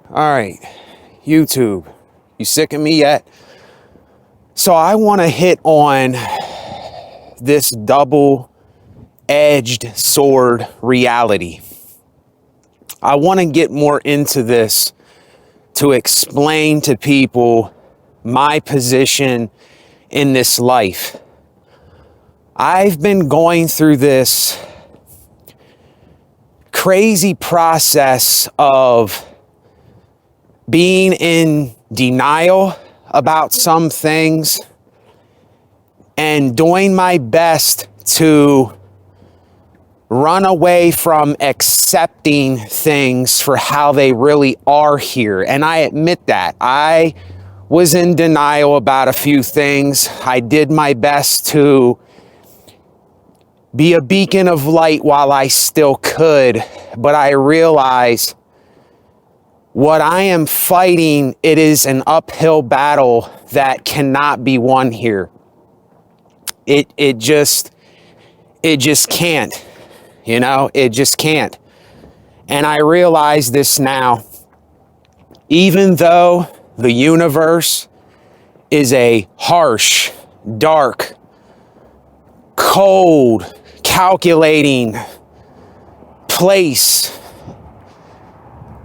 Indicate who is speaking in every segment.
Speaker 1: All right, YouTube, you sick of me yet? So I want to hit on this double-edged sword reality. I want to get more into this to explain to people my position in this life. I've been going through this crazy process of being in denial about some things and doing my best to run away from accepting things for how they really are here. And I admit that. I was in denial about a few things. I did my best to be a beacon of light while I still could, but I realized what I am fighting, it is an uphill battle that cannot be won here. It just can't, it just can't. And I realize this now. Even though the universe is a harsh, dark, cold, calculating place,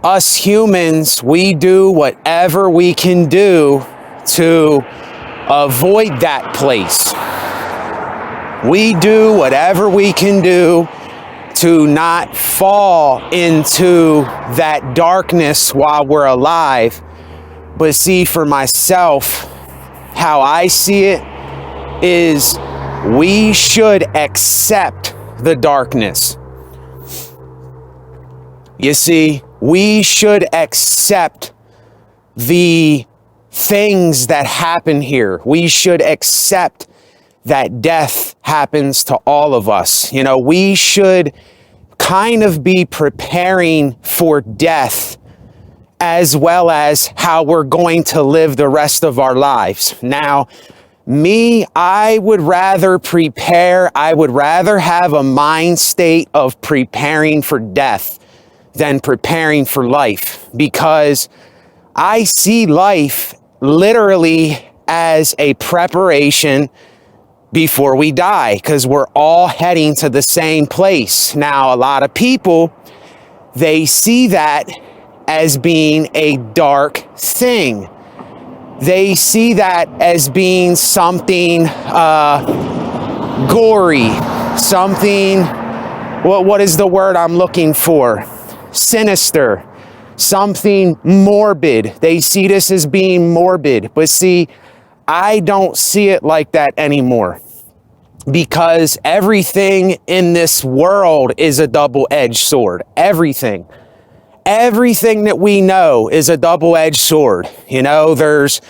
Speaker 1: us humans, we do whatever we can do to avoid that place. We do whatever we can do to not fall into that darkness while we're alive. But see, for myself, how I see it is we should accept the darkness. You see, we should accept the things that happen here. We should accept that death happens to all of us. We should kind of be preparing for death as well as how we're going to live the rest of our lives. Now, I would rather prepare. I would rather have a mind state of preparing for death than preparing for life, because I see life literally as a preparation before we die, because we're all heading to the same place. Now, a lot of people, they see that as being a dark thing. They see that as being something gory, something, what is the word I'm looking for? Sinister, something morbid. They see this as being morbid. But see, I don't see it like that anymore, because everything in this world is a double-edged sword. Everything that we know is a double-edged sword. There's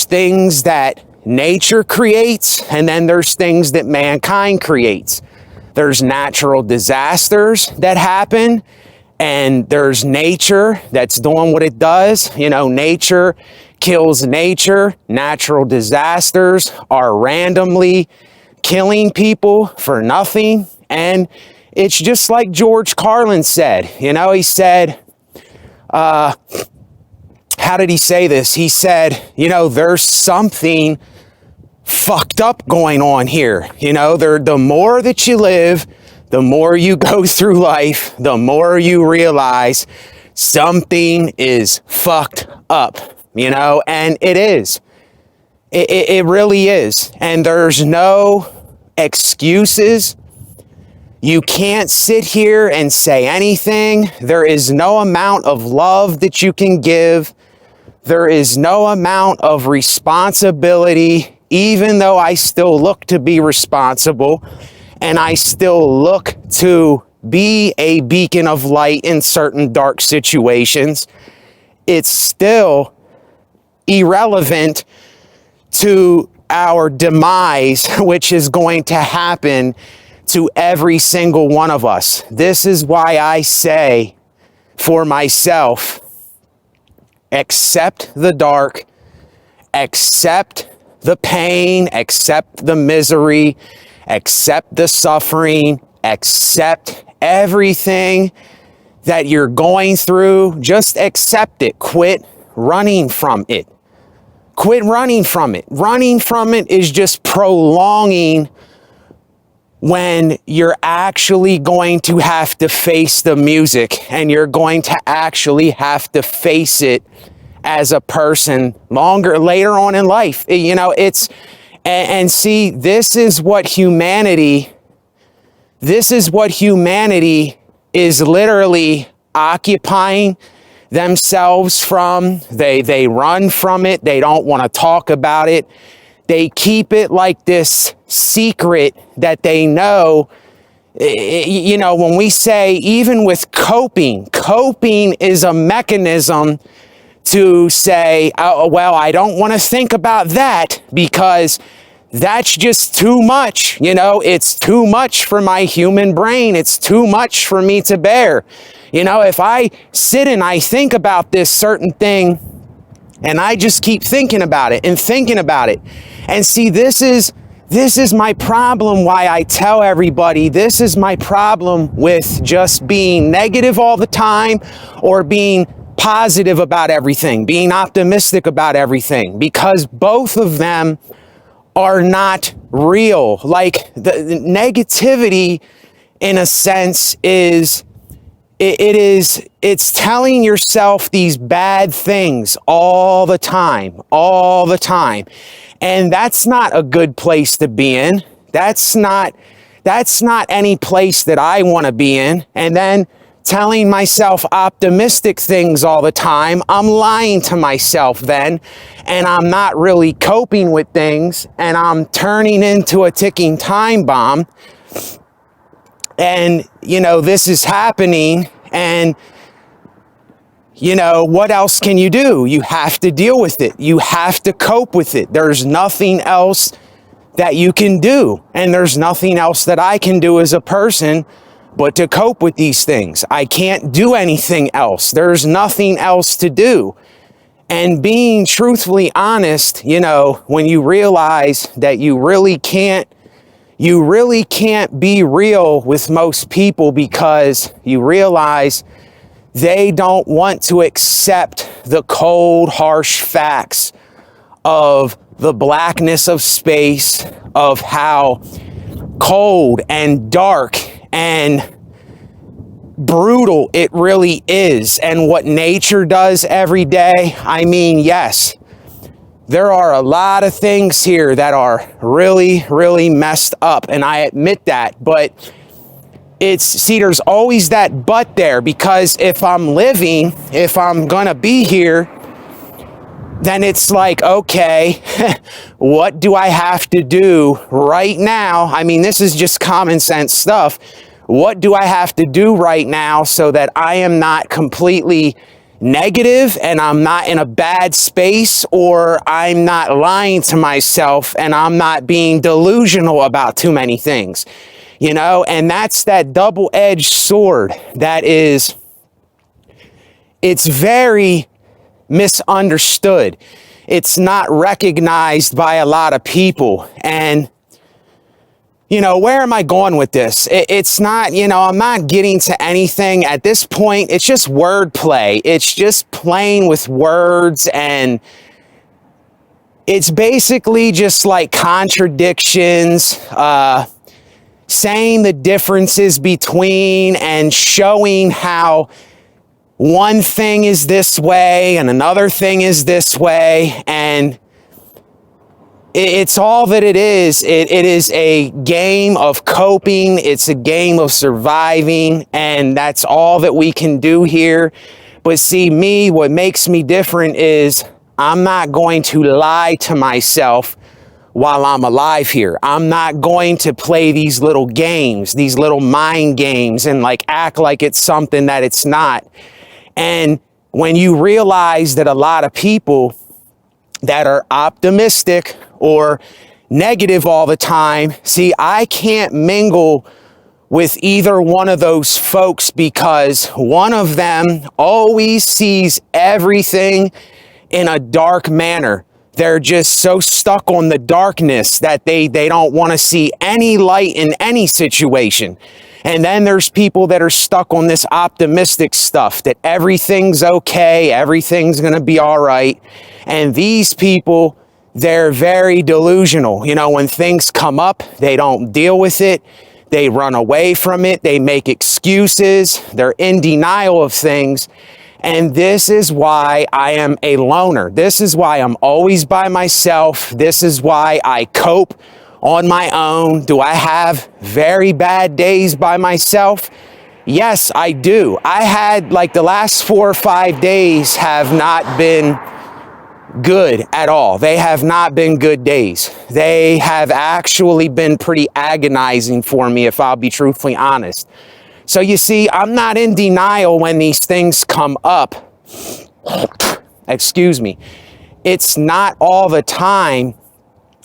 Speaker 1: things that nature creates, and then there's things that mankind creates. There's natural disasters that happen, and there's nature that's doing what it does. Nature kills nature. Natural disasters are randomly killing people for nothing. And it's just like George Carlin said. He said, how did he say this? He said, there's something fucked up going on here. The more that you live, the more you go through life, the more you realize something is fucked up, and it is. It really is. And there's no excuses. You can't sit here and say anything. There is no amount of love that you can give. There is no amount of responsibility, even though I still look to be responsible. And I still look to be a beacon of light in certain dark situations. It's still irrelevant to our demise, which is going to happen to every single one of us. This is why I say for myself, accept the dark, accept the pain, accept the misery, accept the suffering, accept everything that you're going through, just accept it. Quit running from it. Quit running from it. Running from it is just prolonging when you're actually going to have to face the music, and you're going to actually have to face it as a person later on in life. You know, and see, this is what humanity is literally occupying themselves from. They run from it. They don't want to talk about it. They keep it like this secret that they know. You know, when we say, even with coping is a mechanism to say, oh, well, I don't want to think about that because that's just too much. You know, it's too much for my human brain. It's too much for me to bear. You know, if I sit and I think about this certain thing and I just keep thinking about it and thinking about it. And see, this is my problem, why I tell everybody, this is my problem with just being negative all the time or being positive about everything, being optimistic about everything, because both of them are not real. Like the negativity, in a sense, it's telling yourself these bad things all the time. And that's not a good place to be in. That's not any place that I want to be in. And then telling myself optimistic things all the time, I'm lying to myself then, and I'm not really coping with things, and I'm turning into a ticking time bomb. And, you know, this is happening, and, you know, what else can you do? You have to deal with it. You have to cope with it. There's nothing else that you can do, and there's nothing else that I can do as a person but to cope with these things. I can't do anything else. There's nothing else to do. And being truthfully honest, you know, when you realize that you really can't be real with most people, because you realize they don't want to accept the cold, harsh facts of the blackness of space, of how cold and dark and brutal it really is, and what nature does every day. I mean, yes, there are a lot of things here that are really, really messed up, and I admit that, but there's always that but there, because if I'm gonna be here, then it's like, okay, what do I have to do right now? I mean, this is just common sense stuff. What do I have to do right now so that I am not completely negative and I'm not in a bad space, or I'm not lying to myself and I'm not being delusional about too many things, you know? And that's that double-edged sword it's very misunderstood. It's not recognized by a lot of people. And, you know, where am I going with this? It's not, you know, I'm not getting to anything at this point. It's just wordplay. It's just playing with words, and it's basically just like contradictions, saying the differences between and showing how one thing is this way and another thing is this way, and it's all that it is. It is a game of coping. It's a game of surviving, and that's all that we can do here. But see, what makes me different is I'm not going to lie to myself while I'm alive here. I'm not going to play these little games, these little mind games, and like act like it's something that it's not. And when you realize that a lot of people that are optimistic or negative all the time, see, I can't mingle with either one of those folks, because one of them always sees everything in a dark manner. They're just so stuck on the darkness that they don't want to see any light in any situation. And then there's people that are stuck on this optimistic stuff, that everything's okay, everything's going to be all right. And these people, they're very delusional. You know, when things come up, they don't deal with it. They run away from it. They make excuses. They're in denial of things. And this is why I am a loner. This is why I'm always by myself. This is why I cope on my own. Do I have very bad days by myself? Yes, I do. I had, like, the last 4 or 5 days have not been good at all. They have not been good days. They have actually been pretty agonizing for me, if I'll be truthfully honest. So you see, I'm not in denial when these things come up. Excuse me. It's not all the time,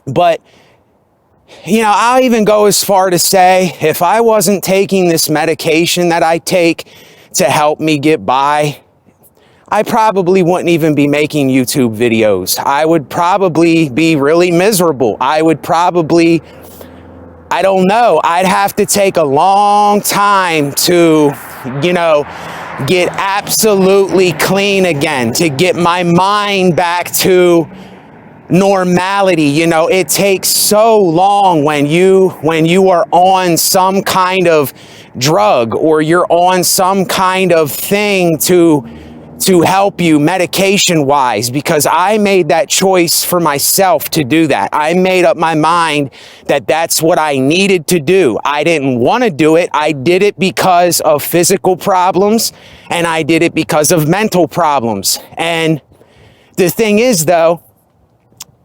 Speaker 1: but you know, I'll even go as far to say, if I wasn't taking this medication that I take to help me get by, I probably wouldn't even be making YouTube videos. I would probably be really miserable. I would probably, I don't know, I'd have to take a long time to, you know, get absolutely clean again, to get my mind back to normality. You know, it takes so long when you are on some kind of drug or you're on some kind of thing to help you medication wise, because I made that choice for myself to do that. I made up my mind that that's what I needed to do. I didn't want to do it. I did it because of physical problems, and I did it because of mental problems. And the thing is, though,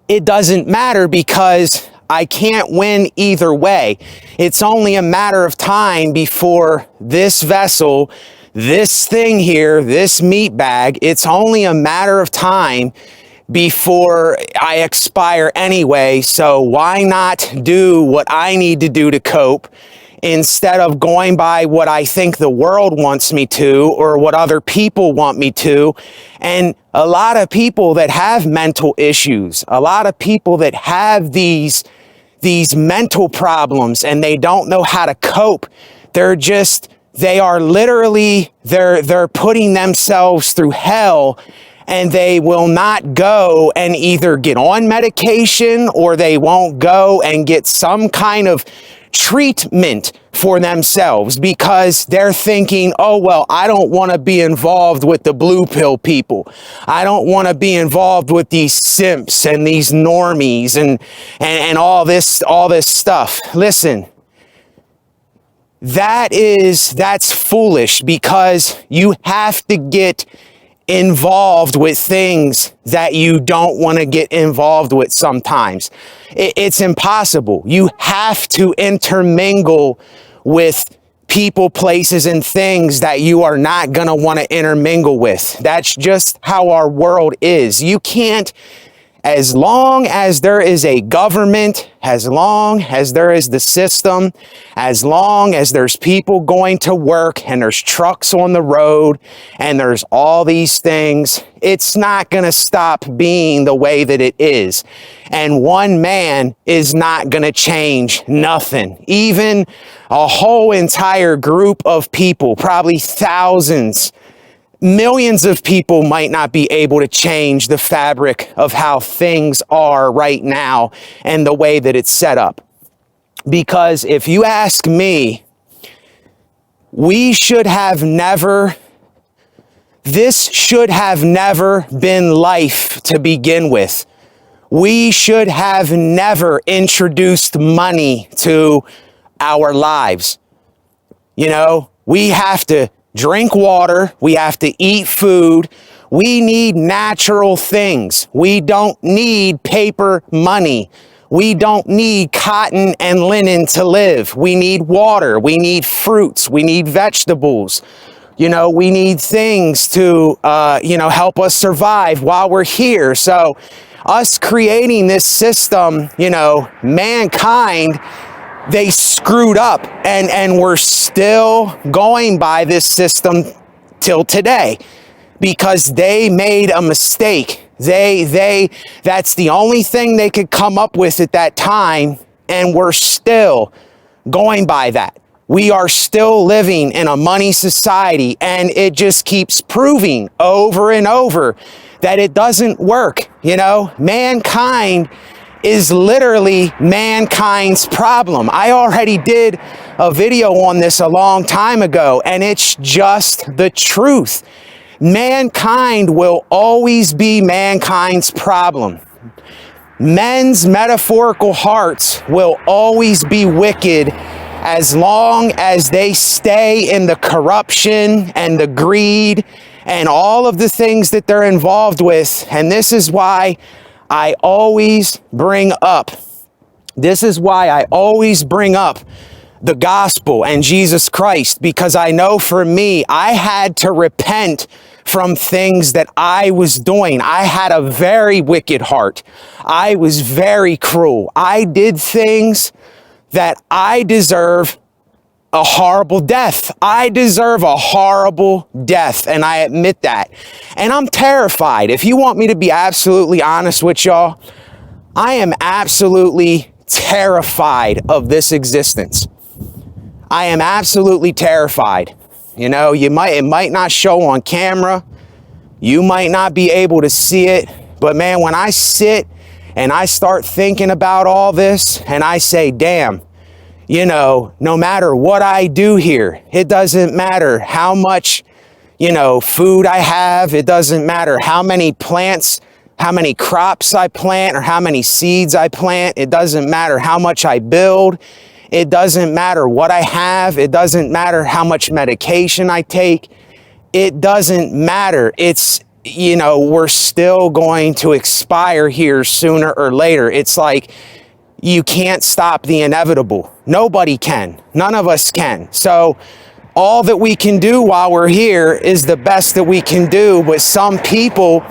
Speaker 1: it doesn't matter, because I can't win either way. It's only a matter of time before this vessel, this thing here, this meat bag, it's only a matter of time before I expire anyway. So why not do what I need to do to cope, instead of going by what I think the world wants me to, or what other people want me to. And a lot of people that have mental issues, a lot of people that have these mental problems, and they don't know how to cope. They are literally, they're putting themselves through hell, and they will not go and either get on medication, or they won't go and get some kind of treatment for themselves, because they're thinking, oh, well, I don't want to be involved with the blue pill people. I don't want to be involved with these simps and these normies and all this stuff. Listen, that's foolish, because you have to get involved with things that you don't want to get involved with sometimes. It's impossible. You have to intermingle with people, places, and things that you are not going to want to intermingle with. That's just how our world is. You can't, as long as there is a government, as long as there is the system, as long as there's people going to work and there's trucks on the road and there's all these things, it's not going to stop being the way that it is. And one man is not going to change nothing. Even a whole entire group of people, probably thousands, millions of people, might not be able to change the fabric of how things are right now and the way that it's set up. Because if you ask me, this should have never been life to begin with. We should have never introduced money to our lives. You know, we have to drink water. We have to eat food. We need natural things. We don't need paper money. We don't need cotton and linen to live. We need water. We need fruits. We need vegetables. You know, we need things to, help us survive while we're here. So us creating this system, mankind, they screwed up, and we're still going by this system till today, because they made a mistake. That's the only thing they could come up with at that time, and we're still going by that. we are still living in a money society, and it just keeps proving over and over that it doesn't work. You know, mankind is literally mankind's problem. I already did a video on this a long time ago, and it's just the truth. Mankind will always be mankind's problem. Men's metaphorical hearts will always be wicked as long as they stay in the corruption and the greed and all of the things that they're involved with. And this is why I always bring up the gospel and Jesus Christ, because I know for me, I had to repent from things that I was doing. I had a very wicked heart. I was very cruel. I did things that I deserve a horrible death. I deserve a horrible death, and I admit that. And I'm terrified. If you want me to be absolutely honest with y'all, I am absolutely terrified of this existence. I am absolutely terrified. You know, it might not show on camera. You might not be able to see it. But man, when I sit and I start thinking about all this and I say, damn, you know, no matter what I do here, it doesn't matter how much, you know, food I have. It doesn't matter how many plants, how many crops I plant, or how many seeds I plant. It doesn't matter how much I build. It doesn't matter what I have. It doesn't matter how much medication I take. It doesn't matter. It's, you know, we're still going to expire here sooner or later. It's like you can't stop the inevitable. Nobody can. None of us can. So all that we can do while we're here is the best that we can do. But some people,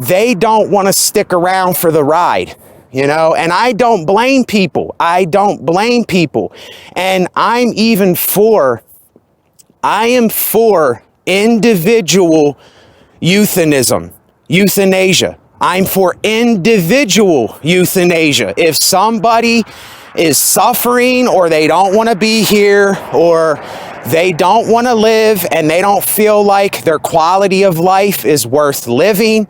Speaker 1: they don't want to stick around for the ride. You know, and I don't blame people. I don't blame people. And I am for individual euthanasia. I'm for individual euthanasia. If somebody is suffering, or they don't want to be here, or they don't want to live, and they don't feel like their quality of life is worth living,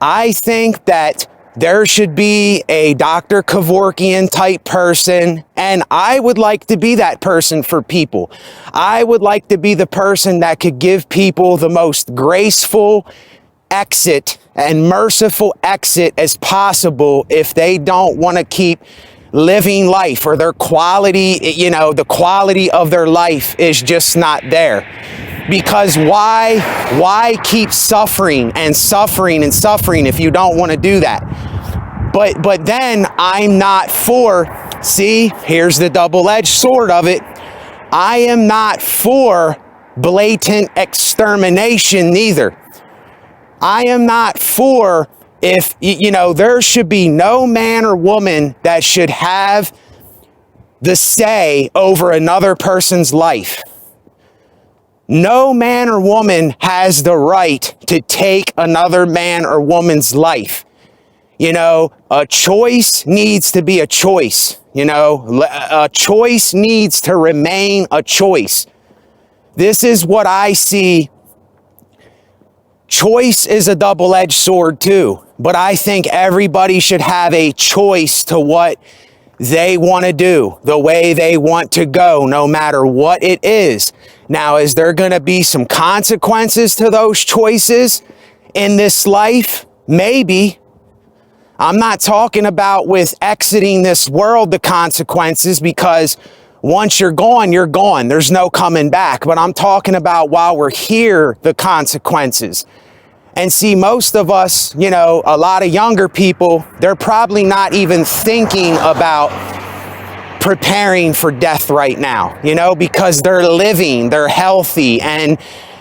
Speaker 1: I think that there should be a Dr. Kevorkian type person, and I would like to be that person for people. I would like to be the person that could give people the most graceful exit and merciful exit as possible if they don't want to keep living life, or their quality, you know, the quality of their life is just not there. Because why keep suffering and suffering and suffering if you don't want to do that? But then I'm not for, see, here's the double-edged sword of it. I am not for blatant extermination neither. I am not for, if, you know, there should be no man or woman that should have the say over another person's life. No man or woman has the right to take another man or woman's life. You know, a choice needs to be a choice. You know, a choice needs to remain a choice. This is what I see. Choice is a double-edged sword too, but I think everybody should have a choice to what they want to do, the way they want to go, no matter what it is. Now, is there going to be some consequences to those choices in this life? Maybe. I'm not talking about with exiting this world, the consequences, because once you're gone, you're gone. There's no coming back. But I'm talking about while we're here, the consequences. And see, most of us, you know, a lot of younger people, they're probably not even thinking about preparing for death right now, you know, because they're living, they're healthy, and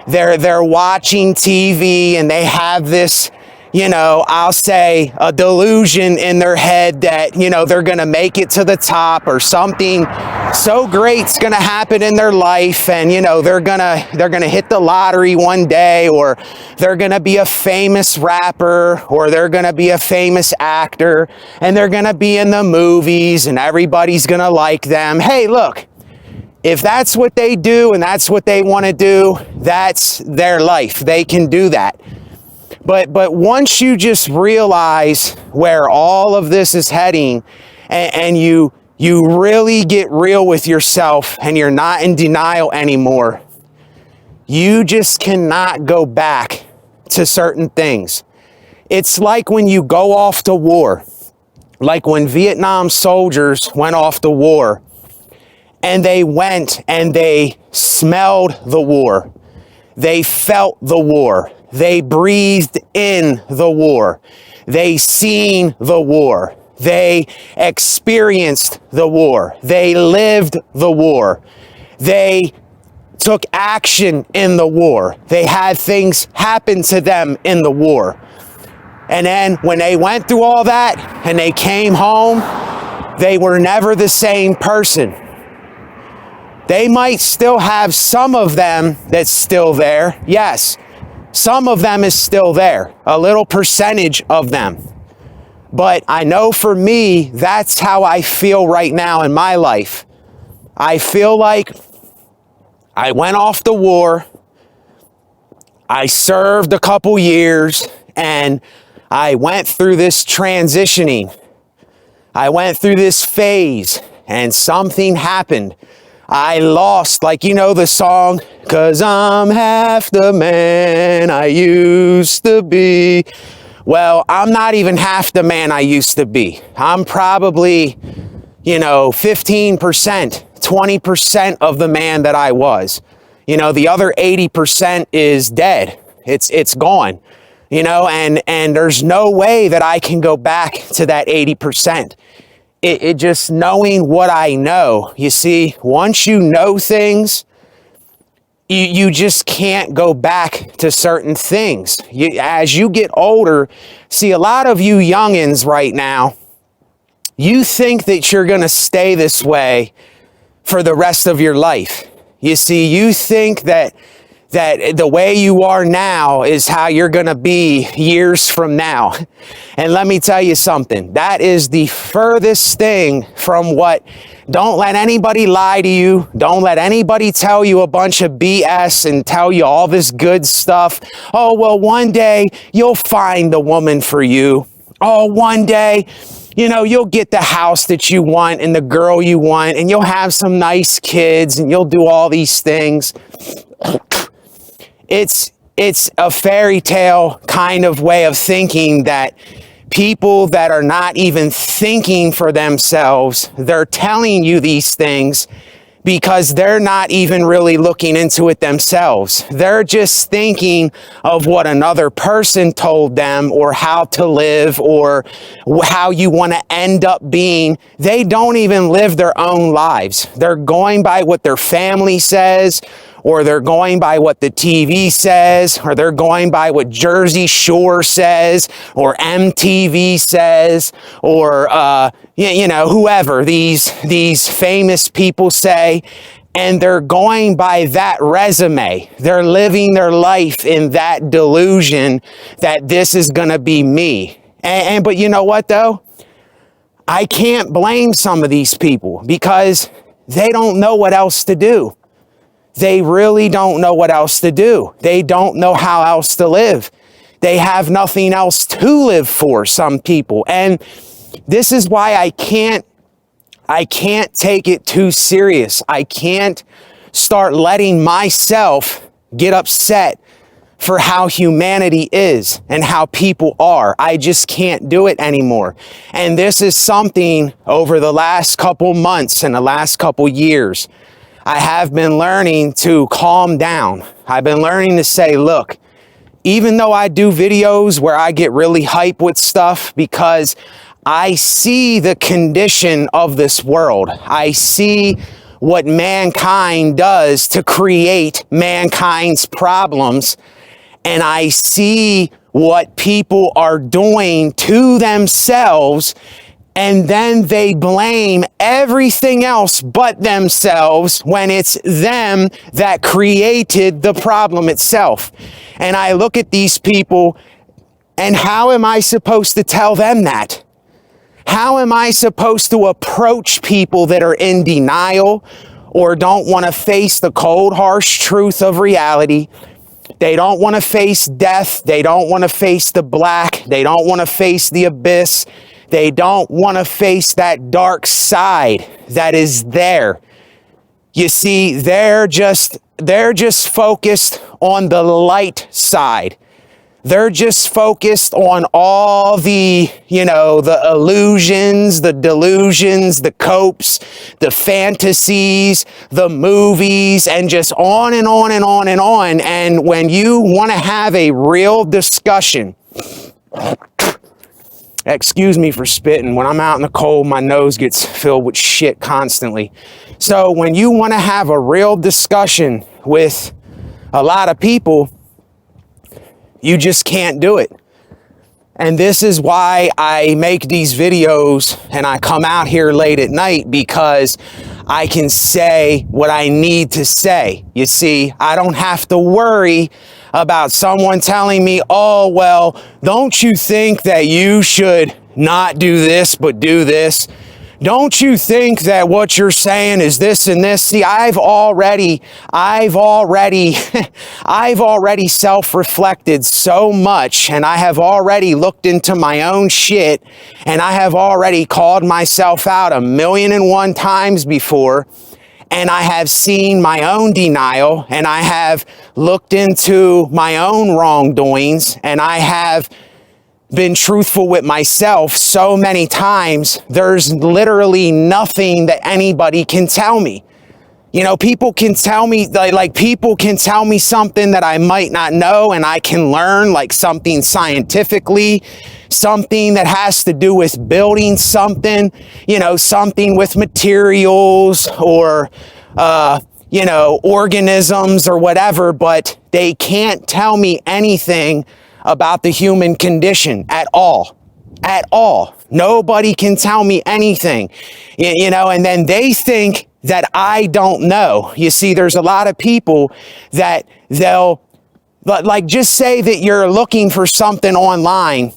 Speaker 1: they're watching TV, and they have this, you know, I'll say a delusion in their head that, you know, they're going to make it to the top, or something so great's going to happen in their life, and, you know, they're going to hit the lottery one day, or they're going to be a famous rapper, or they're going to be a famous actor, and they're going to be in the movies, and everybody's going to like them. Hey, look, If that's what they do and that's what they want to do, that's their life. They can do that. But once you just realize where all of this is heading, and you really get real with yourself and you're not in denial anymore, you just cannot go back to certain things. It's like when you go off to war, like when Vietnam soldiers went off to war, and they went and they smelled the war. They felt the war. They breathed in the war. They seen the war. They experienced the war. They lived the war. They took action in the war. They had things happen to them in the war. And then when they went through all that and they came home, they were never the same person. They might still have some of them that's still there. Yes, some of them is still there, a little percentage of them. But I know for me, that's how I feel right now in my life. I feel like I went off to war, I served a couple years, and I went through this transitioning. I went through this phase, and something happened. I lost, like you know the song, 'cause I'm half the man I used to be. Well, I'm not even half the man I used to be. I'm probably, 15%, 20% of the man that I was. The other 80% is dead. It's gone. And there's no way that I can go back to that 80%. It just knowing what I know. You see, once you know things, you just can't go back to certain things. As you get older, see, a lot of you youngins right now, you think that you're going to stay this way for the rest of your life. You see, you think that the way you are now is how you're going to be years from now. And let me tell you something, that is the furthest thing from what. Don't let anybody lie to you. Don't let anybody tell you a bunch of BS and tell you all this good stuff. Oh, well, one day you'll find the woman for you. Oh, one day, you'll get the house that you want and the girl you want, and you'll have some nice kids and you'll do all these things. It's a fairy tale kind of way of thinking that people that are not even thinking for themselves, they're telling you these things because they're not even really looking into it themselves. They're just thinking of what another person told them or how to live or how you want to end up being. They don't even live their own lives. They're going by what their family says, or they're going by what the TV says, or they're going by what Jersey Shore says, or MTV says, or whoever these famous people say, and they're going by that resume. They're living their life in that delusion that this is going to be me. But you know what though? I can't blame some of these people because they don't know what else to do. They really don't know what else to do. They don't know how else to live. They have nothing else to live for, some people. And this is why I can't take it too serious. I can't start letting myself get upset for how humanity is and how people are. I just can't do it anymore. And this is something over the last couple months and the last couple years I have been learning to calm down. I've been learning to say, look, even though I do videos where I get really hype with stuff because I see the condition of this world. I see what mankind does to create mankind's problems. And I see what people are doing to themselves. And then they blame everything else but themselves when it's them that created the problem itself. And I look at these people, and how am I supposed to tell them that? How am I supposed to approach people that are in denial or don't want to face the cold, harsh truth of reality. They don't want to face death. They don't want to face the black. They don't want to face the abyss. They don't want to face that dark side that is there. You see, they're just focused on the light side. They're just focused on all the, the illusions, the delusions, the copes, the fantasies, the movies, and just on and on and on and on. And when you want to have a real discussion, excuse me for spitting. When I'm out in the cold, my nose gets filled with shit constantly. So when you want to have a real discussion with a lot of people, you just can't do it. And this is why I make these videos and I come out here late at night, because I can say what I need to say. You see, I don't have to worry about someone telling me, oh, well, don't you think that you should not do this, but do this? Don't you think that what you're saying is this and this? See, I've already self-reflected so much, and I have already looked into my own shit, and I have already called myself out 1,000,001 times before, and I have seen my own denial, and I have looked into my own wrongdoings, and I have been truthful with myself so many times. There's literally nothing that anybody can tell me. People can tell me, people can tell me something that I might not know, and I can learn, like something scientifically, something that has to do with building something, something with materials or, organisms or whatever, but they can't tell me anything about the human condition at all. Nobody can tell me anything, and then they think that I don't know. You see, there's a lot of people that they'll, just say that you're looking for something online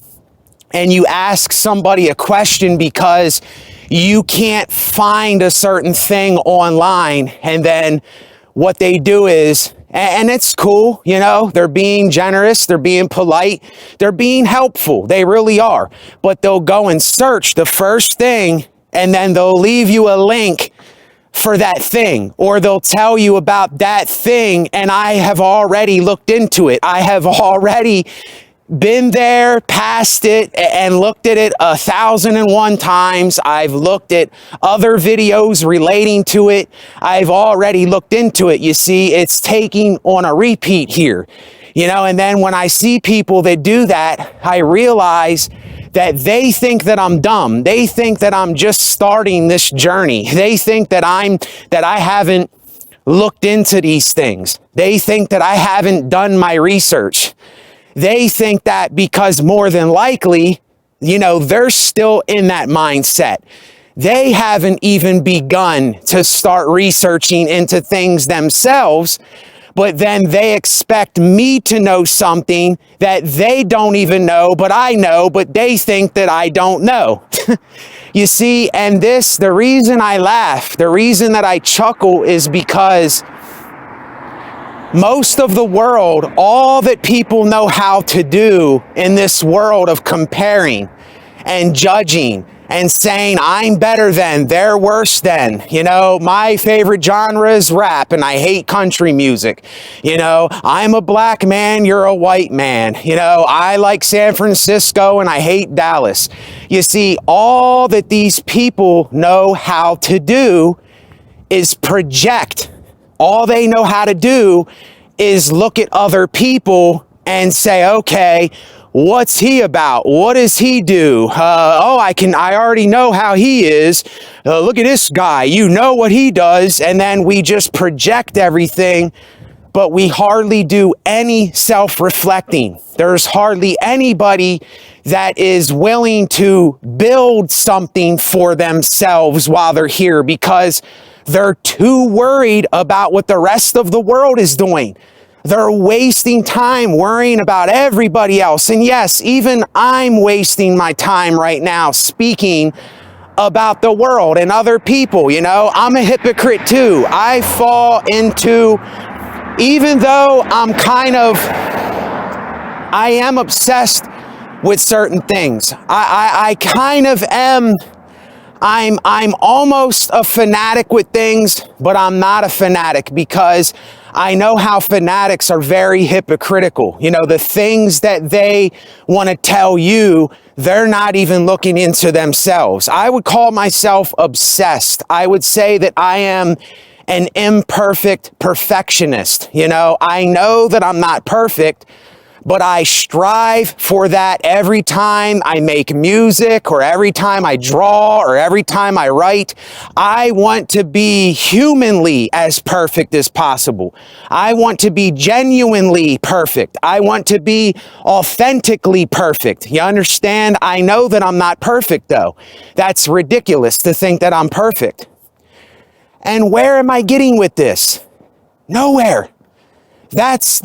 Speaker 1: and you ask somebody a question because you can't find a certain thing online, and then what they do is, and it's cool, they're being generous, they're being polite, they're being helpful, they really are. But they'll go and search the first thing, and then they'll leave you a link for that thing, or they'll tell you about that thing, and I have already looked into it. I have already been there, past it, and looked at it 1,001 times. I've looked at other videos relating to it. I've already looked into it. You see, it's taking on a repeat here, and then when I see people that do that, I realize that they think that I'm dumb. They think that I'm just starting this journey. They think that I haven't looked into these things. They think that I haven't done my research. They think that because more than likely, they're still in that mindset. They haven't even begun to start researching into things themselves, but then they expect me to know something that they don't even know, but I know, but they think that I don't know. You see, and the reason I laugh, the reason that I chuckle is because most of the world, all that people know how to do in this world of comparing and judging and saying, I'm better than, they're worse than, my favorite genre is rap and I hate country music. I'm a black man, you're a white man. I like San Francisco and I hate Dallas. You see, all that these people know how to do is project. All they know how to do is look at other people and say, okay, what's he about? What does he do? I already know how he is. Look at this guy. You know what he does. And then we just project everything, but we hardly do any self-reflecting. There's hardly anybody that is willing to build something for themselves while they're here, because they're too worried about what the rest of the world is doing. They're wasting time worrying about everybody else. And yes, even I'm wasting my time right now speaking about the world and other people. You know, I'm a hypocrite too. I fall into, even though I am obsessed with certain things. I kind of am. I'm almost a fanatic with things, but I'm not a fanatic because I know how fanatics are very hypocritical. You know, the things that they want to tell you, they're not even looking into themselves. I would call myself obsessed. I would say that I am an imperfect perfectionist. You know, I know that I'm not perfect, but I strive for that every time I make music or every time I draw or every time I write. I want to be humanly as perfect as possible. I want to be genuinely perfect. I want to be authentically perfect. You understand? I know that I'm not perfect though. That's ridiculous to think that I'm perfect. And where am I getting with this? Nowhere. That's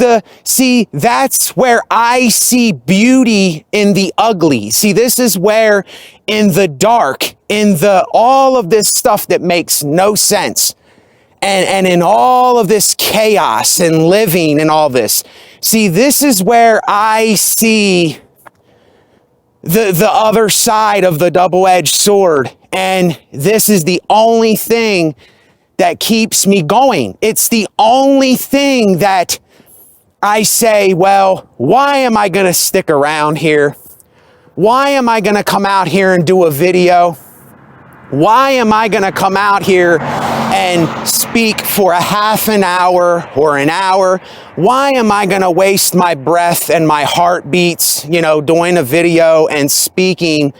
Speaker 1: where I see beauty in the ugly. See, this is where in the dark, all of this stuff that makes no sense, and in all of this chaos and living and all this, see, this is where I see the other side of the double-edged sword. And this is the only thing that keeps me going. It's the only thing that I say, well, why am I going to stick around here? Why am I going to come out here and do a video? Why am I going to come out here and speak for a half an hour or an hour? Why am I going to waste my breath and my heartbeats, you know, doing a video and speaking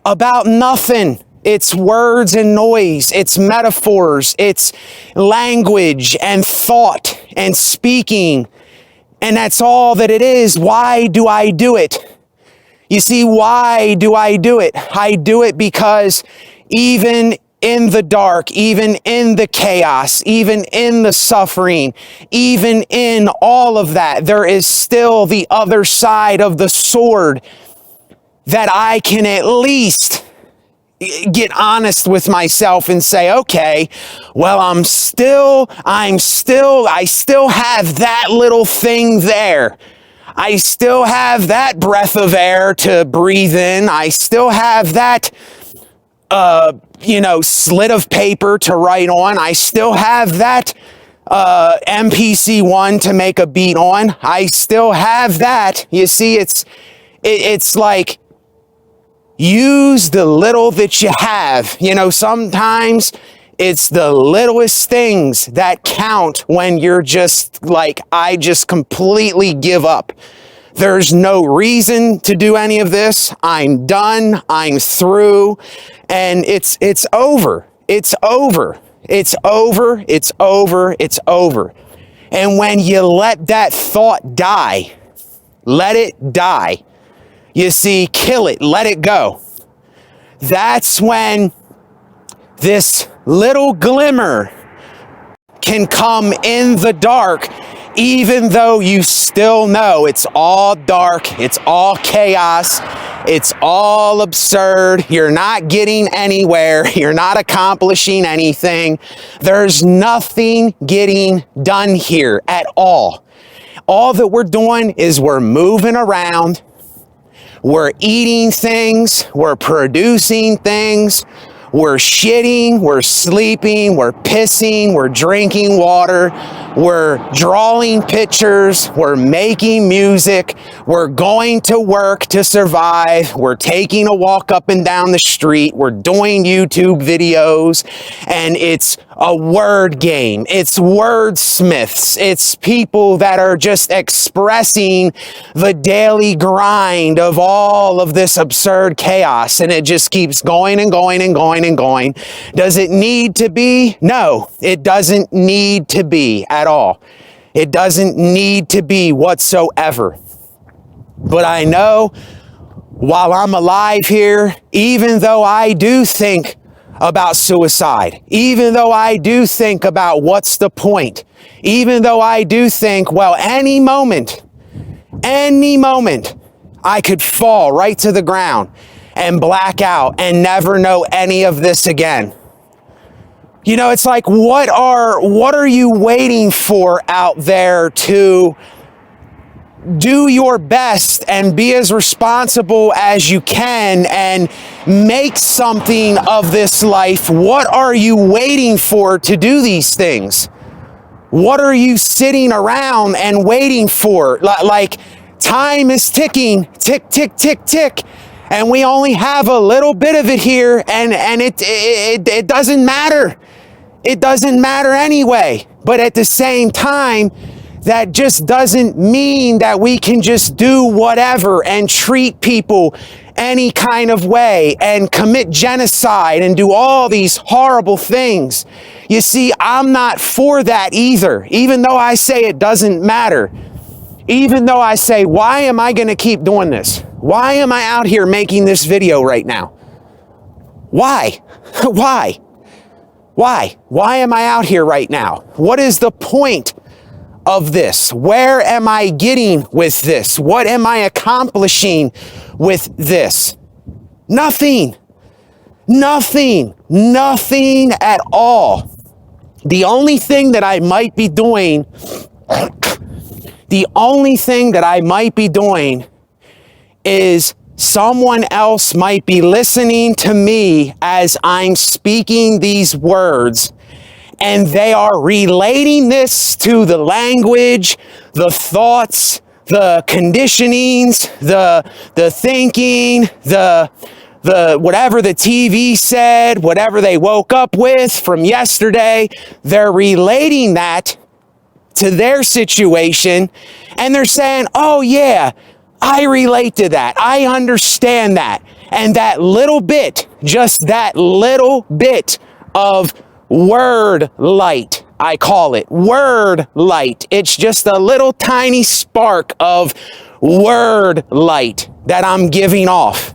Speaker 1: about nothing? It's words and noise, it's metaphors, it's language and thought and speaking. And that's all that it is. Why do I do it? You see, why do I do it? I do it because even in the dark, even in the chaos, even in the suffering, even in all of that, there is still the other side of the sword that I can at least get honest with myself and say, okay, well, I still have that little thing there. I still have that breath of air to breathe in. I still have that, slit of paper to write on. I still have that, MPC-1 to make a beat on. I still have that. You see, it's like, use the little that you have. You know, sometimes it's the littlest things that count when you're just like, I just completely give up. There's no reason to do any of this. I'm done. I'm through. And it's over. It's over. It's over. It's over. It's over. And when you let that thought die, let it die. You see, kill it, let it go. That's when this little glimmer can come in the dark, even though you still know it's all dark, it's all chaos, it's all absurd, you're not getting anywhere, you're not accomplishing anything. There's nothing getting done here at all. All that we're doing is we're moving around. We're eating things, we're producing things, we're shitting, we're sleeping, we're pissing, we're drinking water, we're drawing pictures, we're making music, we're going to work to survive, we're taking a walk up and down the street, we're doing YouTube videos, and it's a word game. It's wordsmiths. It's people that are just expressing the daily grind of all of this absurd chaos, and it just keeps going and going and going and going. Does it need to be? No, it doesn't need to be at all. It doesn't need to be whatsoever. But I know while I'm alive here, even though I do think about suicide, even though I do think about what's the point, even though I do think, well, any moment, I could fall right to the ground and black out and never know any of this again. You know, it's like, what are you waiting for out there to do your best and be as responsible as you can and make something of this life? What are you waiting for to do these things? What are you sitting around and waiting for? Like, time is ticking, tick, tick, tick, tick, and we only have a little bit of it here, and it doesn't matter. It doesn't matter anyway. But at the same time, that just doesn't mean that we can just do whatever and treat people any kind of way and commit genocide and do all these horrible things. You see, I'm not for that either, even though I say it doesn't matter. Even though I say, why am I going to keep doing this? Why am I out here making this video right now? Why? Why? Why? Why am I out here right now? What is the point of this? Where am I getting with this? What am I accomplishing with this? Nothing. Nothing. Nothing at all. The only thing that I might be doing, is someone else might be listening to me as I'm speaking these words, and they are relating this to the language, the thoughts, the conditionings, the thinking, the whatever the TV said, whatever they woke up with from yesterday. They're relating that to their situation, and they're saying, oh yeah, I relate to that. I understand that. And that little bit, just that little bit of word light, I call it word light. It's just a little tiny spark of word light that I'm giving off.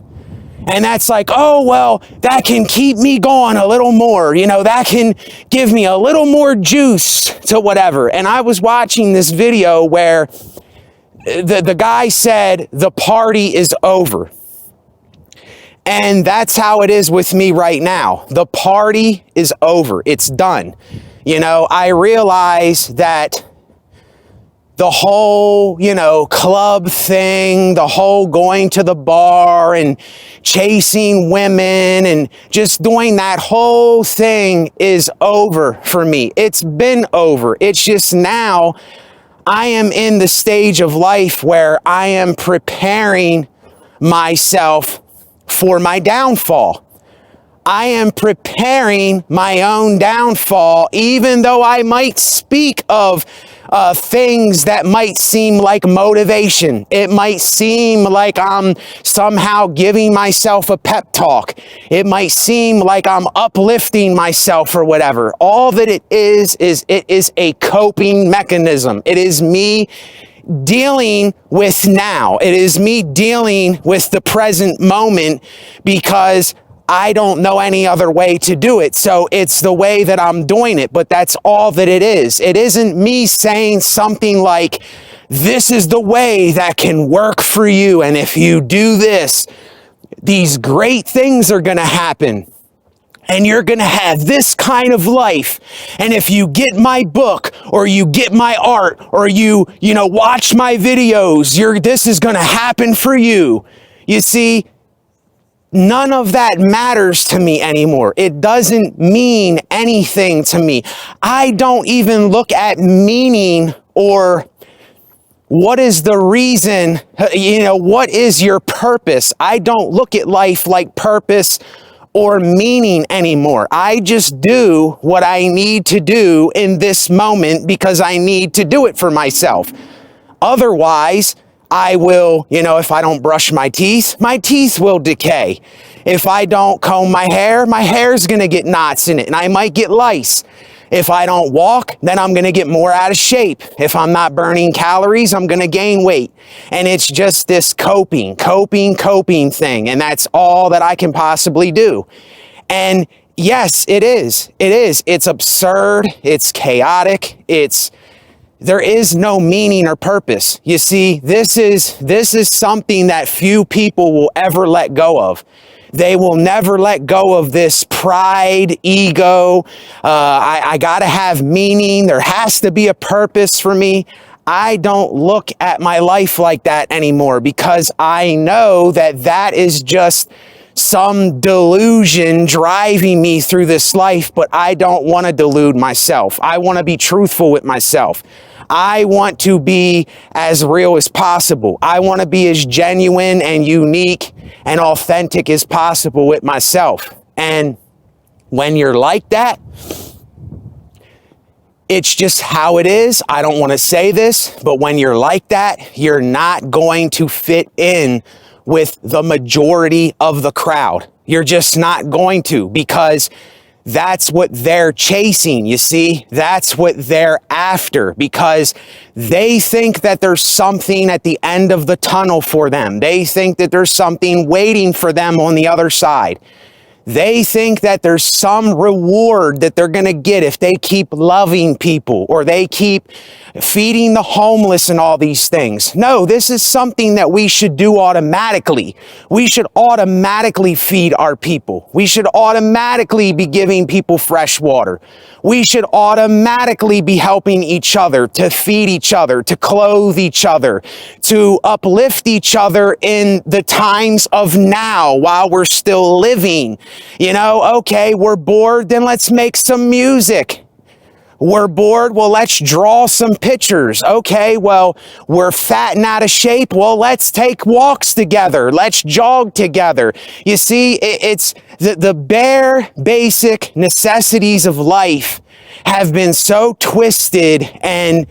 Speaker 1: And that's like, oh, well, that can keep me going a little more. You know, that can give me a little more juice to whatever. And I was watching this video where the guy said, the party is over. And that's how it is with me right now. The party is over. It's done. You know, I realize that the whole, club thing, the whole going to the bar and chasing women and just doing that whole thing is over for me. It's been over. It's just now I am in the stage of life where I am preparing myself for my downfall. I am preparing my own downfall, even though I might speak of things that might seem like motivation. It might seem like I'm somehow giving myself a pep talk. It might seem like I'm uplifting myself or whatever. All that it is it is a coping mechanism. It is me dealing with now. It is me dealing with the present moment because I don't know any other way to do it. So it's the way that I'm doing it, but that's all that it is. It isn't me saying something like, this is the way that can work for you. And if you do this, these great things are going to happen. And you're going to have this kind of life. And if you get my book or you get my art or you watch my videos, this is going to happen for you. You see, none of that matters to me anymore. It doesn't mean anything to me. I don't even look at meaning or what is the reason, what is your purpose? I don't look at life like purpose or meaning anymore. I just do what I need to do in this moment because I need to do it for myself. Otherwise, I will, if I don't brush my teeth will decay. If I don't comb my hair's going to get knots in it and I might get lice. If I don't walk, then I'm going to get more out of shape. If I'm not burning calories, I'm going to gain weight. And it's just this coping thing. And that's all that I can possibly do. And yes, it is. It's absurd. It's chaotic. It's there is no meaning or purpose. You see, this is something that few people will ever let go of. They will never let go of this pride, ego. I gotta have meaning. There has to be a purpose for me. I don't look at my life like that anymore, because I know that that is just some delusion driving me through this life, but I don't want to delude myself. I want to be truthful with myself. I want to be as real as possible. I want to be as genuine and unique and authentic as possible with myself. And when you're like that, it's just how it is. I don't want to say this, but when you're like that, you're not going to fit in with the majority of the crowd. You're just not going to, because that's what they're chasing, you see? That's what they're after, because they think that there's something at the end of the tunnel for them. They think that there's something waiting for them on the other side. They think that there's some reward that they're going to get if they keep loving people, or they keep feeding the homeless and all these things. No, this is something that we should do automatically. We should automatically feed our people. We should automatically be giving people fresh water. We should automatically be helping each other, to feed each other, to clothe each other, to uplift each other in the times of now while we're still living. You know, okay, we're bored, then let's make some music. We're bored, well, let's draw some pictures. Okay, well, we're fat and out of shape. Well, let's take walks together. Let's jog together. You see, it's the bare basic necessities of life have been so twisted and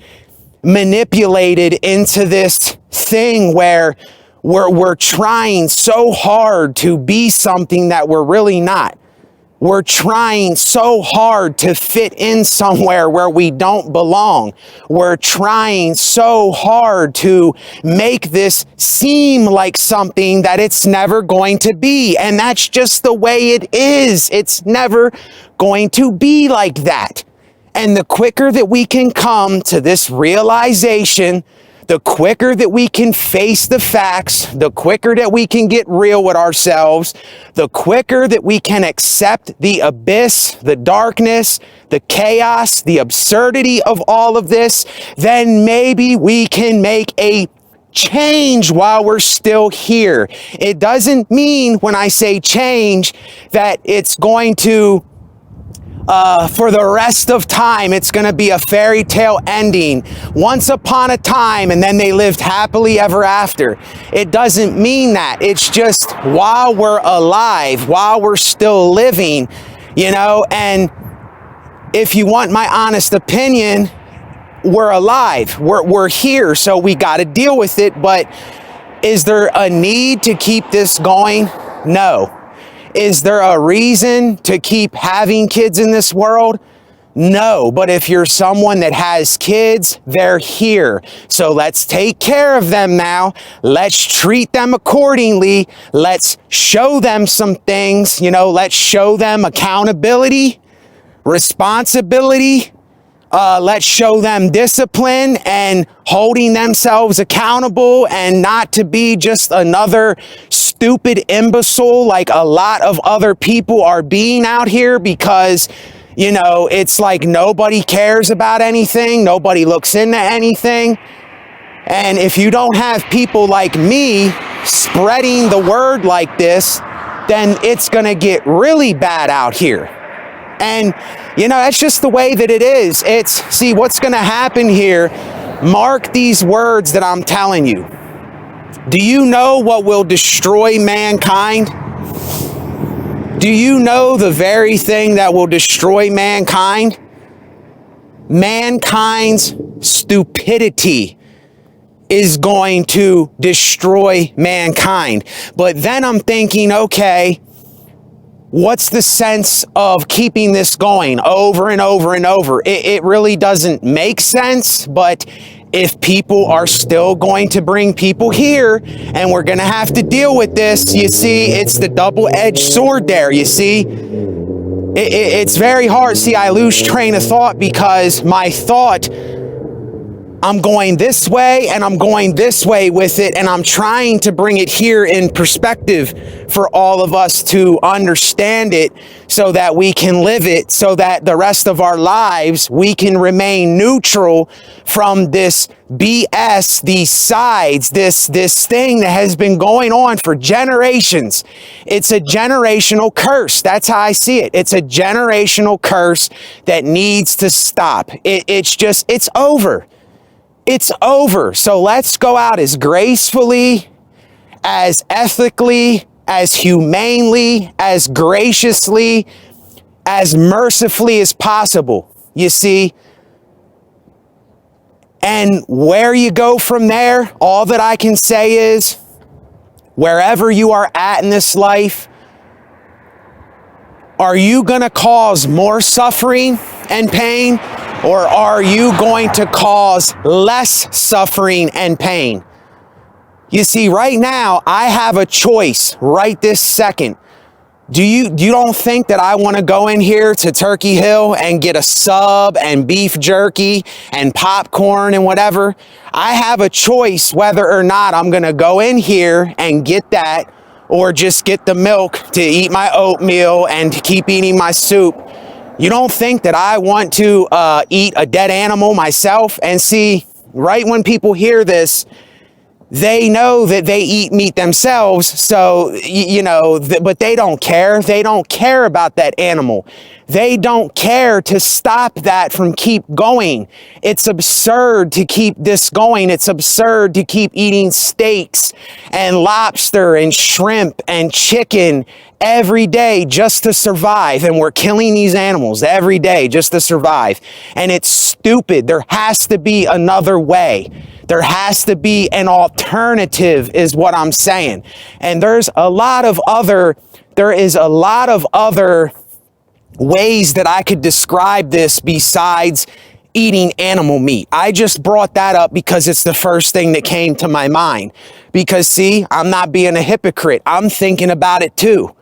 Speaker 1: manipulated into this thing where we're trying so hard to be something that we're really not. We're trying so hard to fit in somewhere where we don't belong. We're trying so hard to make this seem like something that it's never going to be. And that's just the way it is. It's never going to be like that. And the quicker that we can come to this realization, the quicker that we can face the facts, the quicker that we can get real with ourselves, the quicker that we can accept the abyss, the darkness, the chaos, the absurdity of all of this, then maybe we can make a change while we're still here. It doesn't mean, when I say change, that it's going to for the rest of time, it's going to be a fairy tale ending. Once upon a time, and then they lived happily ever after. It doesn't mean that. It's just while we're alive, while we're still living, you know, and if you want my honest opinion, we're alive. We're here, so we got to deal with it. But is there a need to keep this going? No. Is there a reason to keep having kids in this world? No, but if you're someone that has kids, they're here. So let's take care of them now. Let's treat them accordingly. Let's show them some things, you know, let's show them accountability, responsibility. Let's show them discipline and holding themselves accountable, and not to be just another stupid imbecile like a lot of other people are being out here, because, you know, it's like nobody cares about anything. Nobody looks into anything. And if you don't have people like me spreading the word like this, then it's going to get really bad out here. And, you know, that's just the way that it is. See, what's going to happen here, mark these words that I'm telling you. Do you know what will destroy mankind? Do you know the very thing that will destroy mankind? Mankind's stupidity is going to destroy mankind. But then I'm thinking, okay, what's the sense of keeping this going over and over and over? It really doesn't make sense, but if people are still going to bring people here, and we're going to have to deal with this, you see, it's the double-edged sword there, you see. It's very hard. See, I lose train of thought because my thought I'm going this way and I'm going this way with it, and I'm trying to bring it here in perspective for all of us to understand it so that we can live it, so that the rest of our lives we can remain neutral from this BS, these sides, this thing that has been going on for generations. It's a generational curse. That's how I see it. It's a generational curse that needs to stop. It's over. It's over. So let's go out as gracefully, as ethically, as humanely, as graciously, as mercifully as possible. You see? And where you go from there, all that I can say is, wherever you are at in this life, are you going to cause more suffering and pain, or are you going to cause less suffering and pain? You see, right now, I have a choice right this second. You don't think that I want to go in here to Turkey Hill and get a sub and beef jerky and popcorn and whatever? I have a choice whether or not I'm going to go in here and get that, or just get the milk to eat my oatmeal and to keep eating my soup. You don't think that I want to eat a dead animal myself? And see, right when people hear this, they know that they eat meat themselves, so, but they don't care. They don't care about that animal. They don't care to stop that from keep going. It's absurd to keep this going. It's absurd to keep eating steaks and lobster and shrimp and chicken every day just to survive. And we're killing these animals every day just to survive. And it's stupid. There has to be another way. There has to be an alternative, is what I'm saying. And there is a lot of other ways that I could describe this besides eating animal meat. I just brought that up because it's the first thing that came to my mind. Because see, I'm not being a hypocrite. I'm thinking about it too.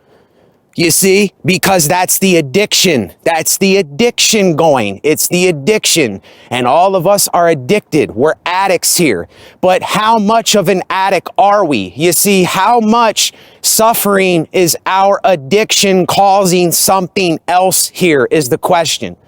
Speaker 1: You see, because that's the addiction. That's the addiction going. It's the addiction. And all of us are addicted. We're addicts here. But how much of an addict are we? You see, how much suffering is our addiction causing something else here is the question.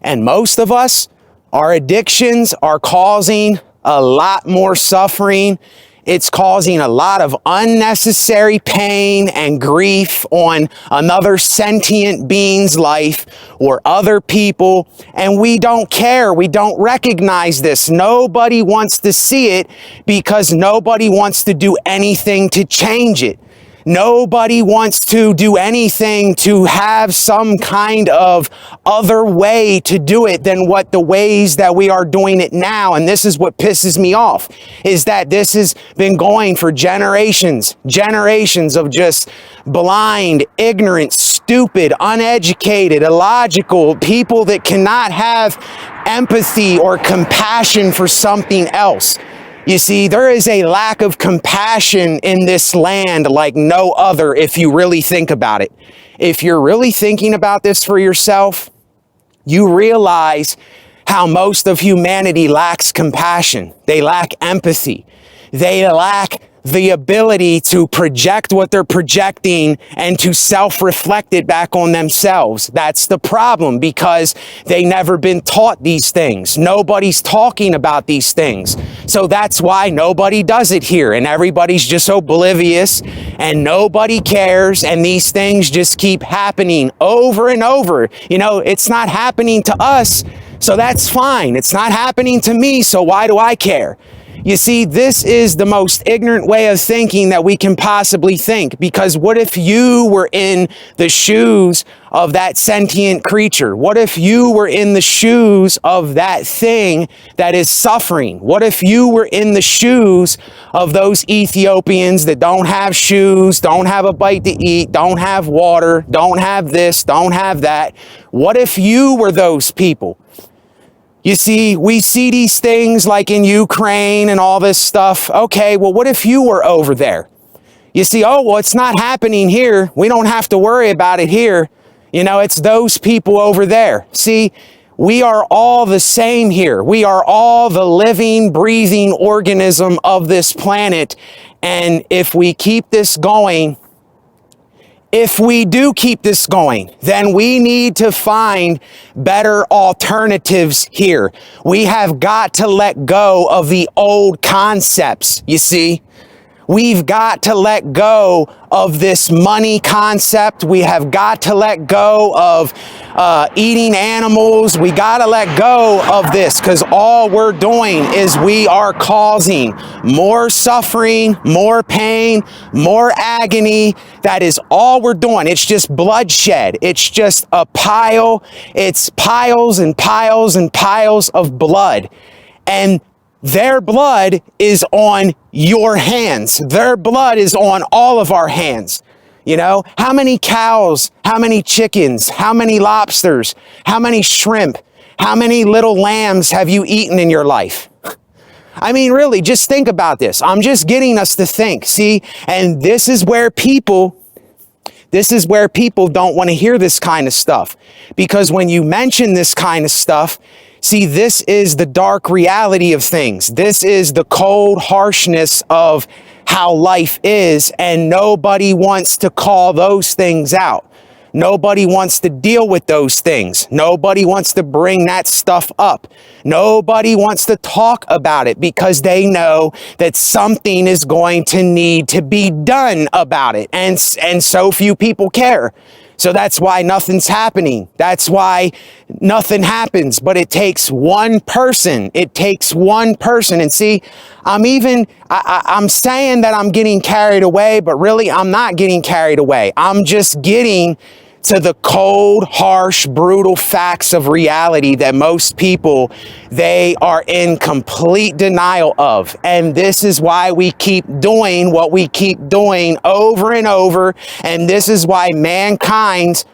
Speaker 1: And most of us, our addictions are causing a lot more suffering. It's causing a lot of unnecessary pain and grief on another sentient being's life or other people, and we don't care. We don't recognize this. Nobody wants to see it because nobody wants to do anything to change it. Nobody wants to do anything to have some kind of other way to do it than what the ways that we are doing it now. And this is what pisses me off, is that this has been going for generations of just blind, ignorant, stupid, uneducated, illogical people that cannot have empathy or compassion for something else. You see, there is a lack of compassion in this land like no other if you really think about it. If you're really thinking about this for yourself, you realize how most of humanity lacks compassion. They lack empathy. They lack the ability to project what they're projecting and to self-reflect it back on themselves. That's the problem, because they never been taught these things. Nobody's talking about these things. So that's why nobody does it here, and everybody's just oblivious and nobody cares, and these things just keep happening over and over. You know, it's not happening to us, so that's fine. It's not happening to me, so why do I care? You see, this is the most ignorant way of thinking that we can possibly think, because what if you were in the shoes of that sentient creature? What if you were in the shoes of that thing that is suffering? What if you were in the shoes of those Ethiopians that don't have shoes, don't have a bite to eat, don't have water, don't have this, don't have that? What if you were those people? You see, we see these things like in Ukraine and all this stuff. Okay, well, what if you were over there? You see, oh, well, it's not happening here. We don't have to worry about it here. You know, it's those people over there. See, We are all the same here. We are all the living, breathing organism of this planet. And if we keep this going, if we do keep this going, then we need to find better alternatives here. We have got to let go of the old concepts, you see. We've got to let go of this money concept. We have got to let go of eating animals. We got to let go of this, because all we're doing is we are causing more suffering, more pain, more agony. That is all we're doing. It's just bloodshed. It's just a pile. It's piles and piles and piles of blood. And their blood is on your hands. Their blood is on all of our hands. You know, how many cows, how many chickens, how many lobsters, how many shrimp, how many little lambs have you eaten in your life? I mean, really, just think about this. I'm just getting us to think, see? And this is where people don't want to hear this kind of stuff. Because when you mention this kind of stuff, see, this is the dark reality of things. This is the cold harshness of how life is, and nobody wants to call those things out. Nobody wants to deal with those things. Nobody wants to bring that stuff up. Nobody wants to talk about it because they know that something is going to need to be done about it. And so few people care. So that's why nothing's happening. That's why nothing happens. But it takes one person. It takes one person. And see, I'm saying that I'm getting carried away, but really I'm not getting carried away. I'm just getting to the cold, harsh, brutal facts of reality that most people, they are in complete denial of. And this is why we keep doing what we keep doing over and over. And this is why mankind's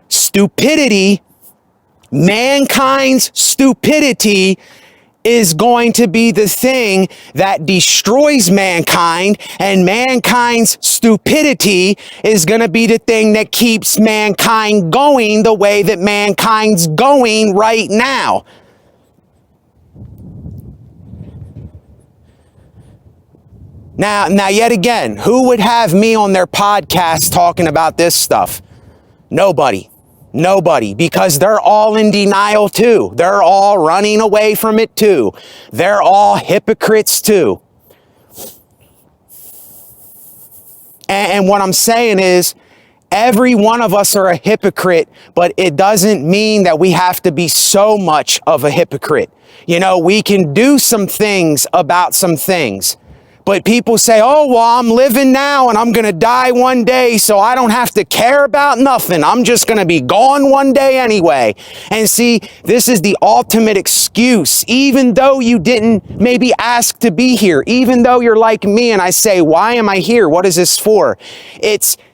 Speaker 1: stupidity is going to be the thing that destroys mankind, and mankind's stupidity is going to be the thing that keeps mankind going the way that mankind's going right now. Now, yet again, who would have me on their podcast talking about this stuff? Nobody. Nobody, because they're all in denial too. They're all running away from it too. They're all hypocrites too. And what I'm saying is, every one of us are a hypocrite, but it doesn't mean that we have to be so much of a hypocrite. You know, we can do some things about some things. But people say, oh, well, I'm living now and I'm going to die one day, so I don't have to care about nothing. I'm just going to be gone one day anyway. And see, this is the ultimate excuse. Even though you didn't maybe ask to be here, even though you're like me and I say, why am I here? What is this for?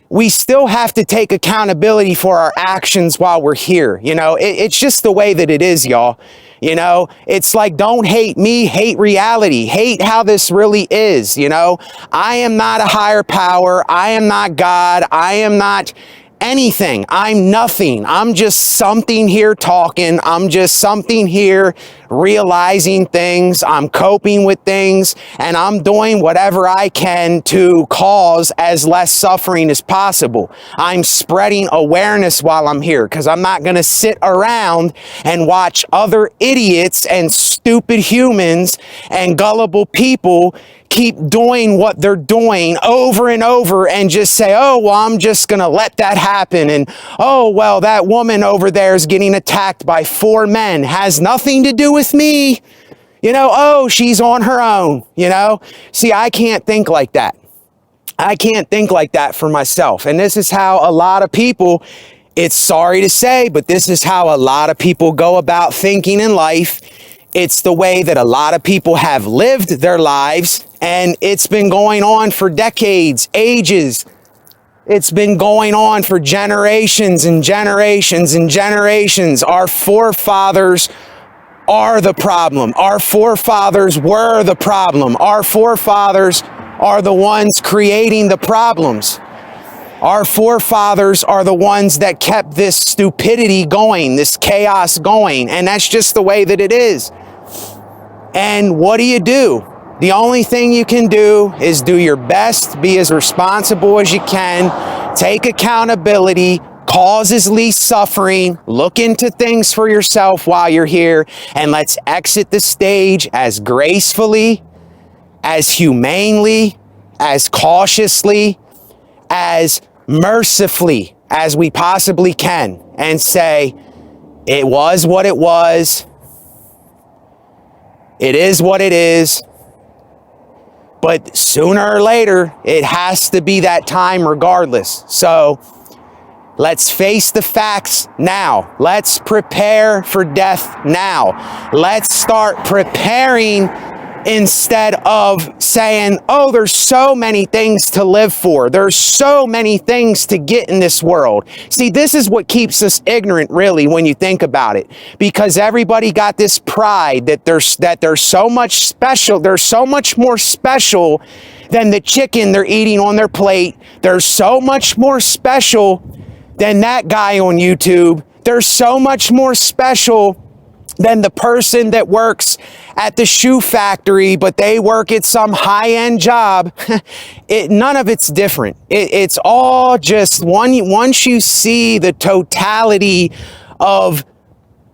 Speaker 1: We still have to take accountability for our actions while we're here. You know, it's just the way that it is, y'all. You know, it's like, don't hate me, hate reality, hate how this really is. You know, I am not a higher power. I am not God. I am not anything. I'm nothing. I'm just something here talking. I'm just something here realizing things. I'm coping with things, and I'm doing whatever I can to cause as less suffering as possible. I'm spreading awareness while I'm here, because I'm not going to sit around and watch other idiots and stupid humans and gullible people keep doing what they're doing over and over and just say, oh, well, I'm just going to let that happen. And, oh, well, that woman over there is getting attacked by 4 men. Has nothing to do with me. You know, oh, she's on her own, you know. See, I can't think like that. I can't think like that for myself. And this is how a lot of people, it's sorry to say, but this is how a lot of people go about thinking in life. It's the way that a lot of people have lived their lives, and it's been going on for decades, ages. It's been going on for generations and generations and generations. Our forefathers are the problem. Our forefathers were the problem. Our forefathers are the ones creating the problems. Our forefathers are the ones that kept this stupidity going, this chaos going, and that's just the way that it is. And what do? The only thing you can do is do your best, be as responsible as you can, take accountability, cause as least suffering, look into things for yourself while you're here, and let's exit the stage as gracefully, as humanely, as cautiously, as mercifully as we possibly can, and say, it was what it was, it is what it is, but sooner or later, it has to be that time regardless. So let's face the facts now. Let's prepare for death now. Let's start preparing instead of saying, oh, there's so many things to live for. There's so many things to get in this world. See, this is what keeps us ignorant, really, when you think about it. Because everybody got this pride that there's so much special. There's so much more special than the chicken they're eating on their plate. There's so much more special than that guy on YouTube. There's so much more special than the person that works at the shoe factory, but they work at some high-end job. None of it's different. It's all just once you see the totality of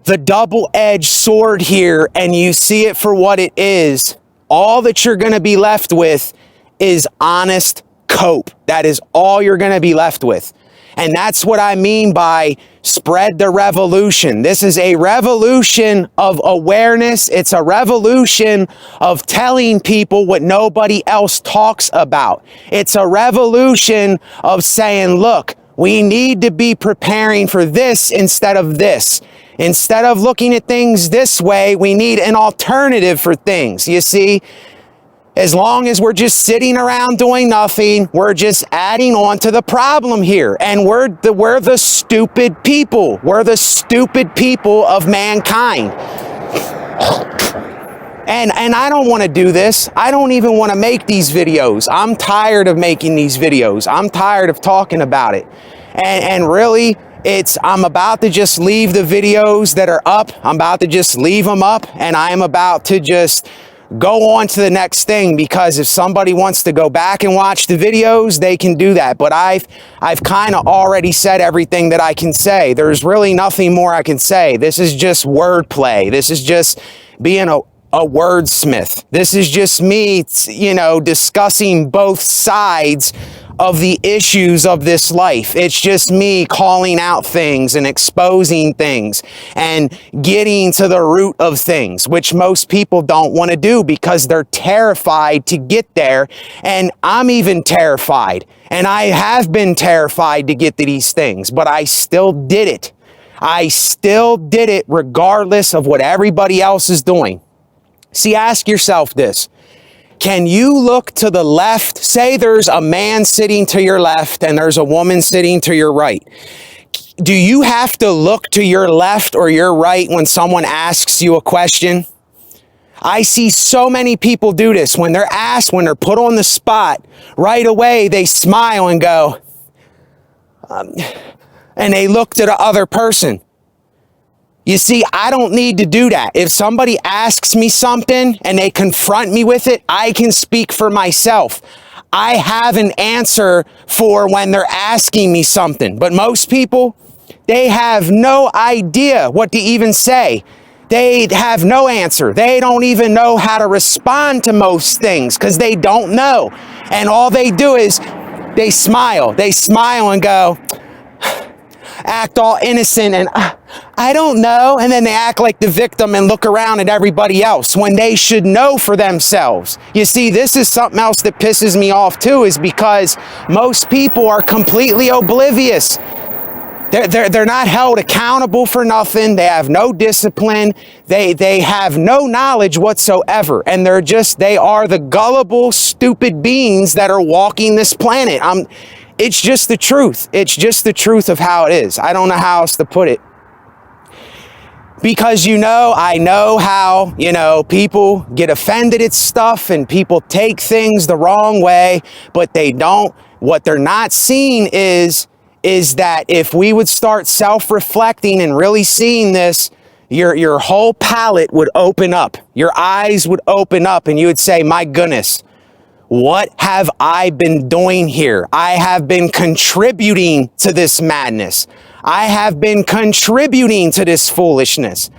Speaker 1: the double-edged sword here and you see it for what it is, all that you're going to be left with is honest cope. That is all you're going to be left with. And that's what I mean by spread the revolution. This is a revolution of awareness. It's a revolution of telling people what nobody else talks about. It's a revolution of saying, look, we need to be preparing for this instead of this. Instead of looking at things this way, we need an alternative for things. You see? As long as we're just sitting around doing nothing, we're just adding on to the problem here. And we're the stupid people. We're the stupid people of mankind. And I don't want to do this. I don't even want to make these videos. I'm tired of making these videos. I'm tired of talking about it. And really, I'm about to just leave the videos that are up. I'm about to just leave them up, and I am about to just go on to the next thing, because if somebody wants to go back and watch the videos, they can do that. But I've kind of already said everything that I can say. There's really nothing more I can say. This is just wordplay. This is just being a wordsmith. This is just me, discussing both sides of the issues of this life. It's just me calling out things and exposing things and getting to the root of things, which most people don't want to do because they're terrified to get there. And I'm even terrified. And I have been terrified to get to these things, but I still did it. I still did it regardless of what everybody else is doing. See, ask yourself this. Can you look to the left? Say there's a man sitting to your left and there's a woman sitting to your right. Do you have to look to your left or your right when someone asks you a question? I see so many people do this. When they're asked, when they're put on the spot, right away they smile and go, and they look to the other person. You see, I don't need to do that. If somebody asks me something and they confront me with it, I can speak for myself. I have an answer for when they're asking me something. But most people, they have no idea what to even say. They have no answer. They don't even know how to respond to most things because they don't know. And all they do is they smile. They smile and go, act all innocent and I don't know. And then they act like the victim and look around at everybody else when they should know for themselves. You see, this is something else that pisses me off too, is because most people are completely oblivious. They're not held accountable for nothing. They have no discipline. They have no knowledge whatsoever. And they are the gullible, stupid beings that are walking this planet. It's just the truth. It's just the truth of how it is. I don't know how else to put it. Because, I know how, people get offended at stuff and people take things the wrong way, but they don't What they're not seeing is that if we would start self-reflecting and really seeing this, your whole palate would open up. Your eyes would open up and you would say, my goodness, what have I been doing here? I have been contributing to this madness. I have been contributing to this foolishness.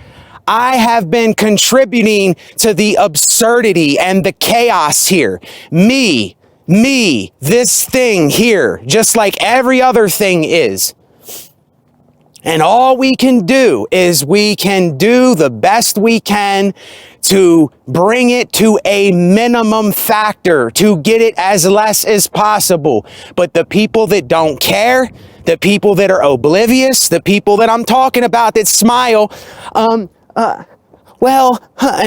Speaker 1: I have been contributing to the absurdity and the chaos here. Me, this thing here, just like every other thing is. And all we can do is we can do the best we can to bring it to a minimum factor, to get it as less as possible. But the people that don't care, the people that are oblivious, the people that I'm talking about that smile, and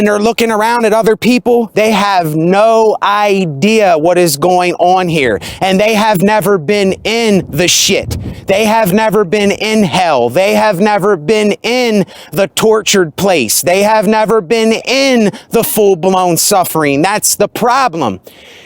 Speaker 1: they're looking around at other people, they have no idea what is going on here. And they have never been in the shit. They have never been in hell. They have never been in the tortured place. They have never been in the full-blown suffering. That's the problem.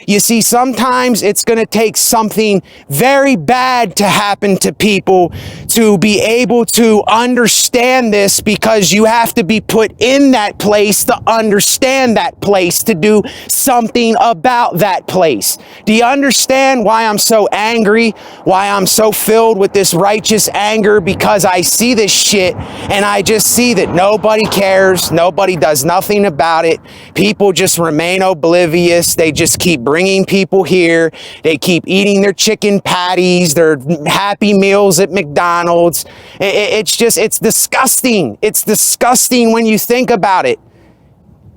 Speaker 1: You see, sometimes it's going to take something very bad to happen to people to be able to understand this, because you have to be put in that place to understand that place, to do something about that place. Do you understand why I'm so angry? Why I'm so filled with this righteous anger? Because I see this shit and I just see that nobody cares. Nobody does nothing about it. People just remain oblivious. They just keep bringing people here. They keep eating their chicken patties, their Happy Meals at McDonald's. It's disgusting. It's disgusting when you think about it.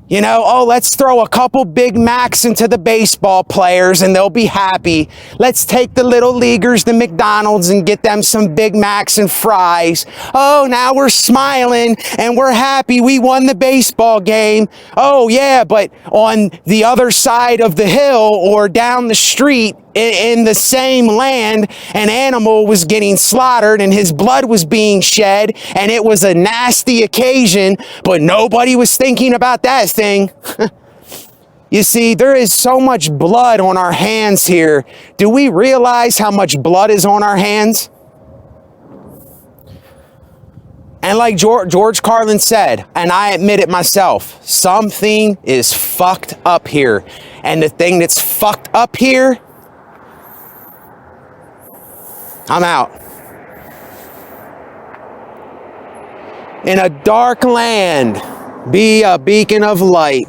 Speaker 1: You know, oh, let's throw a couple Big Macs into the baseball players and they'll be happy. Let's take the little leaguers to McDonald's and get them some Big Macs and fries. Oh, now we're smiling and we're happy we won the baseball game. Oh, yeah, but on the other side of the hill or down the street, in the same land, an animal was getting slaughtered and his blood was being shed, and it was a nasty occasion, but nobody was thinking about that thing. You see, there is so much blood on our hands here. Do we realize how much blood is on our hands? And like George Carlin said, and I admit it myself, something is fucked up here. And the thing that's fucked up here, I'm out. In a dark land, be a beacon of light.